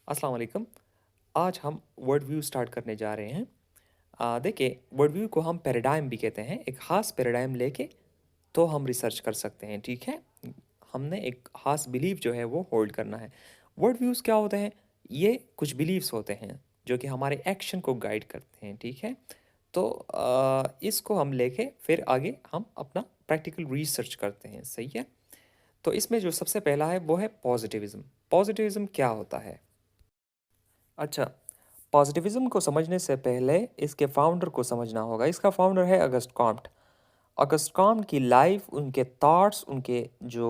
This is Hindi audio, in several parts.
अस्सलाम वालेकुम। आज हम वर्ड व्यू स्टार्ट करने जा रहे हैं। देखिए, वर्ड व्यू को हम पैराडाइम भी कहते हैं। एक ख़ास पैराडाइम लेके तो हम रिसर्च कर सकते हैं, ठीक है? हमने एक ख़ास बिलीफ जो है वो होल्ड करना है। वर्ड व्यूज़ क्या होते हैं? ये कुछ बिलीव्स होते हैं जो कि हमारे एक्शन को गाइड करते हैं, ठीक है? तो इसको हम लेके फिर आगे हम अपना प्रैक्टिकल रिसर्च करते हैं, सही है? तो इसमें जो सबसे पहला है वो है पॉजिटिविज़्म। पॉजिटिविज़्म क्या होता है? अच्छा, पॉजिटिविज़्म को समझने से पहले इसके फाउंडर को समझना होगा। इसका फाउंडर है अगस्ट कॉम्ट। अगस्ट कॉम्ट की लाइफ, उनके थॉट्स, उनके जो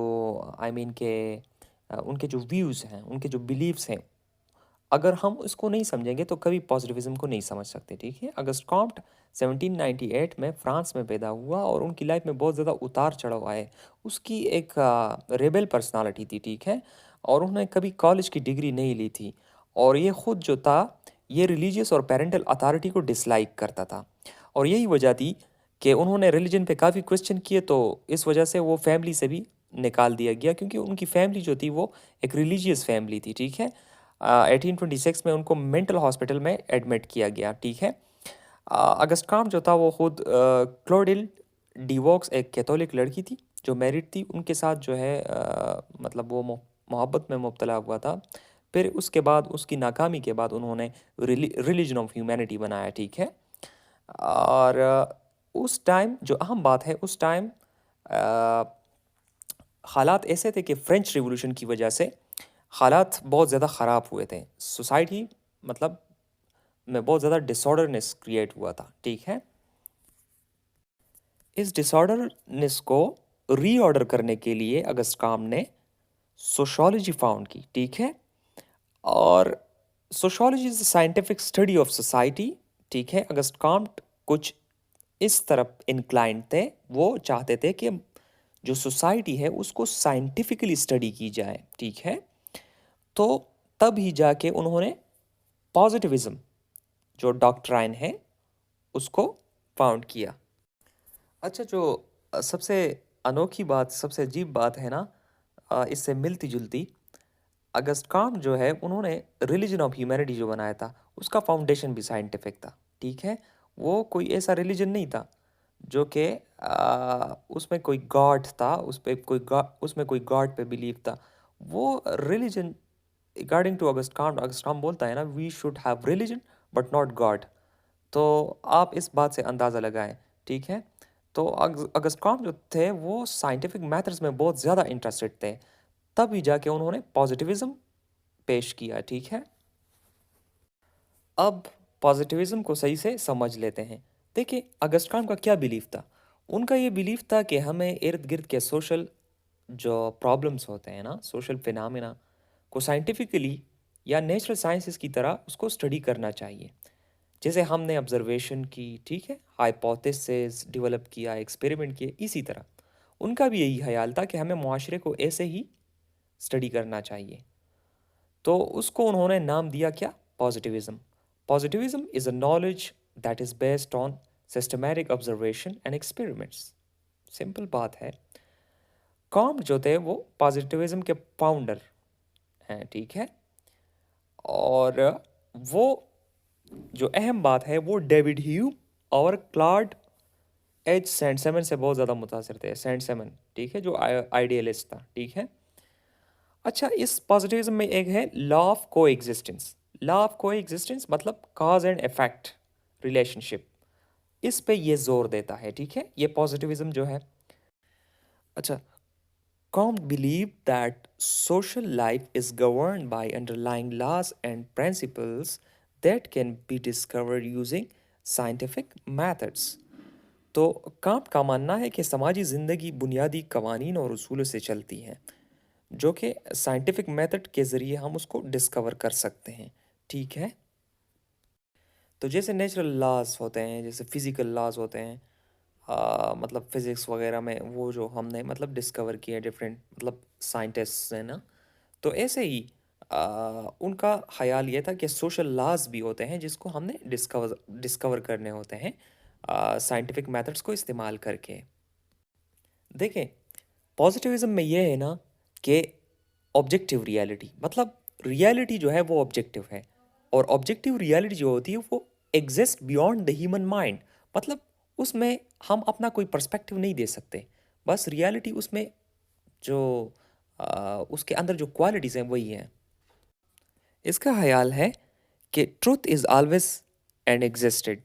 उनके जो व्यूज़ हैं, उनके जो बिलीव्स हैं, अगर हम उसको नहीं समझेंगे तो कभी पॉजिटिविज़्म को नहीं समझ सकते, ठीक है? अगस्ट कॉम्ट 1798 में फ्रांस में पैदा हुआ और उनकी लाइफ में बहुत ज़्यादा उतार-चढ़ाव आए। उसकी एक रेबेल पर्सनैलिटी थी, ठीक है? और उन्होंने कभी कॉलेज की डिग्री नहीं ली थी और ये खुद जो था, ये रिलीजियस और पैरेंटल अथॉरिटी को डिसलाइक करता था और यही वजह थी कि उन्होंने रिलीजन पे काफ़ी क्वेश्चन किए, तो इस वजह से वो फैमिली से भी निकाल दिया गया क्योंकि उनकी फैमिली जो थी वो एक रिलीजियस फैमिली थी, ठीक है? 1826 में उनको मेंटल हॉस्पिटल में एडमिट किया गया, ठीक है? अगस्ट कॉम्ट जो था वो खुद क्लोडिल डिवोक्स एक कैथोलिक लड़की थी जो मैरिड थी, उनके साथ जो है मतलब वो मोहब्बत में मुब्तला हुआ था। फिर उसके बाद उसकी नाकामी के बाद उन्होंने रिलीजन ऑफ ह्यूमैनिटी बनाया, ठीक है? और उस टाइम जो अहम बात है, उस टाइम हालात ऐसे थे कि फ्रेंच रिवॉल्यूशन की वजह से हालात बहुत ज़्यादा ख़राब हुए थे। सोसाइटी मतलब में बहुत ज़्यादा डिसऑर्डरनेस क्रिएट हुआ था, ठीक है? इस डिसऑर्डरनेस को रीऑर्डर करने के लिए अगस्ट कॉम्ट ने सोशियोलॉजी फाउंड की, ठीक है? और sociology is the scientific study of society, ठीक है? अगस्ट कॉम्ट कुछ इस तरफ इंक्लाइंड थे, वो चाहते थे कि जो सोसाइटी है उसको साइंटिफिकली स्टडी की जाए, ठीक है? तो तब ही जाके उन्होंने पॉजिटिविज्म जो डॉक्ट्राइन है उसको फाउंड किया। अच्छा, जो सबसे अनोखी बात, सबसे अजीब बात है ना, इससे मिलती-जुलती, अगस्ट कॉम्ट जो है उन्होंने रिलीजन ऑफ ह्यूमैनिटी जो बनाया था उसका फाउंडेशन भी साइंटिफिक था, ठीक है? वो कोई ऐसा रिलीजन नहीं था जो कि उसमें कोई गॉड था, उसमें कोई गॉड पे बिलीव था। वो religion according to Auguste Comte बोलता है ना, we should have religion but not god. तो आप इस बात से अंदाज़ा लगाएं, ठीक है? तो अगस्ट कॉम्ट जो थे वो साइंटिफिक मैथड्स में बहुत ज़्यादा इंटरेस्टेड थे, तभी जाके उन्होंने पॉजिटिविज्म पेश किया, ठीक है? अब पॉजिटिविज्म को सही से समझ लेते हैं। देखिए, अगस्ट कॉम्ट का क्या बिलीफ था? उनका ये बिलीफ था कि हमें इर्द गिर्द के सोशल जो प्रॉब्लम्स होते हैं ना, सोशल फिनोमेना को साइंटिफिकली या नेचुरल साइंसेस की तरह उसको स्टडी करना चाहिए। जैसे हमने ऑब्जर्वेशन की, ठीक है? हाइपोथेसिस डेवलप किया, एक्सपेरिमेंट किए, इसी तरह उनका भी यही ख्याल था कि हमें मुआशरे को ऐसे ही स्टडी करना चाहिए। तो उसको उन्होंने नाम दिया क्या? Positivism. Positivism is a knowledge that is based on systematic observation and experiments. Simple बात है। कॉम्ट जो थे वो पॉजिटिविज्म के फाउंडर हैं, ठीक है? और वो जो अहम बात है वो डेविड ह्यूम और क्लॉड एच सेंट सेवन से बहुत ज़्यादा मुतासिर थे। सेंट सेवन, ठीक है? जो आइडियलिस्ट था, ठीक है? अच्छा, इस पॉजिटिविज्म में एक है लॉ ऑफ को एग्जिस्टेंस। लॉ ऑफ को एग्जिस्टेंस मतलब कॉज एंड इफेक्ट रिलेशनशिप, इस पे ये जोर देता है, ठीक है? ये पॉजिटिविज्म जो है। अच्छा, Comte believed that social life is governed by underlying laws and principles that can be discovered using scientific methods. तो कांट का मानना है कि समाजी ज़िंदगी बुनियादी कवानीन और उसूलों से चलती है जो कि साइंटिफिक मेथड के ज़रिए हम उसको डिस्कवर कर सकते हैं, ठीक है? तो जैसे नेचुरल लॉज होते हैं, जैसे फिज़िकल लॉज होते हैं, मतलब फिज़िक्स वगैरह में वो जो हमने मतलब डिस्कवर किए डिफरेंट मतलब साइंटिस्ट्स हैं ना, तो ऐसे ही उनका ख़्याल ये था कि सोशल लॉज भी होते हैं जिसको हमने डिस्कवर डिस्कवर करने होते हैं साइंटिफिक मेथड्स को इस्तेमाल करके। देखें, पॉजिटिविज्म में ये है ना कि ऑब्जेक्टिव रियलिटी मतलब रियलिटी जो है वो ऑब्जेक्टिव है, और ऑब्जेक्टिव रियलिटी जो होती है वो exist beyond the human mind. मतलब उसमें हम अपना कोई पर्सपेक्टिव नहीं दे सकते, बस रियलिटी उसमें जो उसके अंदर जो क्वालिटीज़ हैं वही हैं। इसका ख्याल है कि truth is always and existed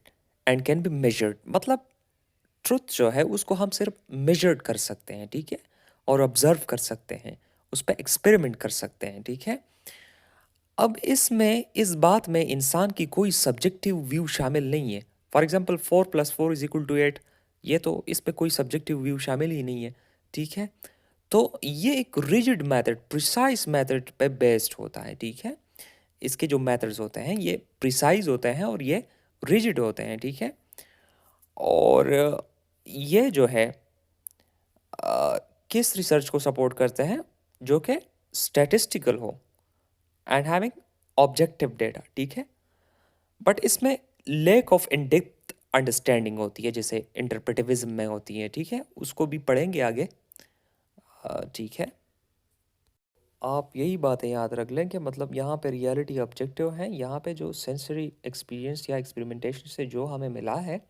and can be measured. मतलब ट्रुथ जो है उसको हम सिर्फ मेजर्ड कर सकते हैं, ठीक है, और ऑब्जर्व कर सकते हैं, उस पर एक्सपेरिमेंट कर सकते हैं, ठीक है। अब इसमें इस बात में इंसान की कोई सब्जेक्टिव व्यू शामिल नहीं है। फॉर एग्जांपल 4+4=8, ये तो इस पे कोई सब्जेक्टिव व्यू शामिल ही नहीं है, ठीक है। तो ये एक रिजिड मेथड, प्रिसाइज मेथड पे बेस्ड होता है, ठीक है। इसके जो मेथड्स होते हैं ये प्रिसाइज होते हैं और ये रिजिड होते हैं, ठीक है। और ये जो है अ, किस रिसर्च को सपोर्ट करते हैं, जो कि स्टैटिस्टिकल हो एंड हैविंग ऑब्जेक्टिव डेटा, ठीक है। बट इसमें lack of in depth understanding होती है, जैसे इंटरप्रेटिविज्म में होती है, ठीक है, उसको भी पढ़ेंगे आगे, ठीक है। आप यही बातें याद रख लें कि मतलब यहाँ पे रियलिटी ऑब्जेक्टिव है, यहाँ पे जो सेंसरी एक्सपीरियंस या एक्सपेरिमेंटेशन से जो हमें मिला है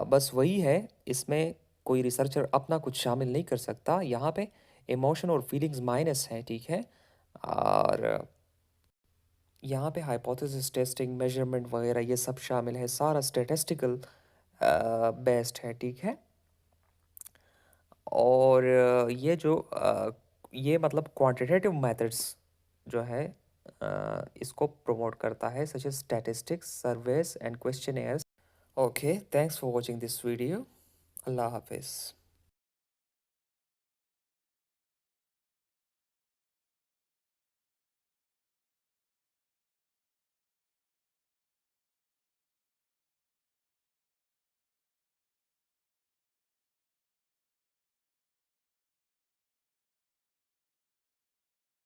बस वही है। इसमें कोई रिसर्चर अपना कुछ शामिल नहीं कर सकता। यहाँ पे इमोशन और फीलिंग्स माइनस हैं, ठीक है। और यहाँ पे हाइपोथेसिस टेस्टिंग, मेजरमेंट वगैरह ये सब शामिल है, सारा स्टैटिस्टिकल बेस्ड है, ठीक है। और ये मतलब क्वांटिटेटिव मेथड्स जो है इसको प्रमोट करता है, such as statistics, surveys and questionnaires. Okay, thanks for watching this video. अल्लाह हाफिज़।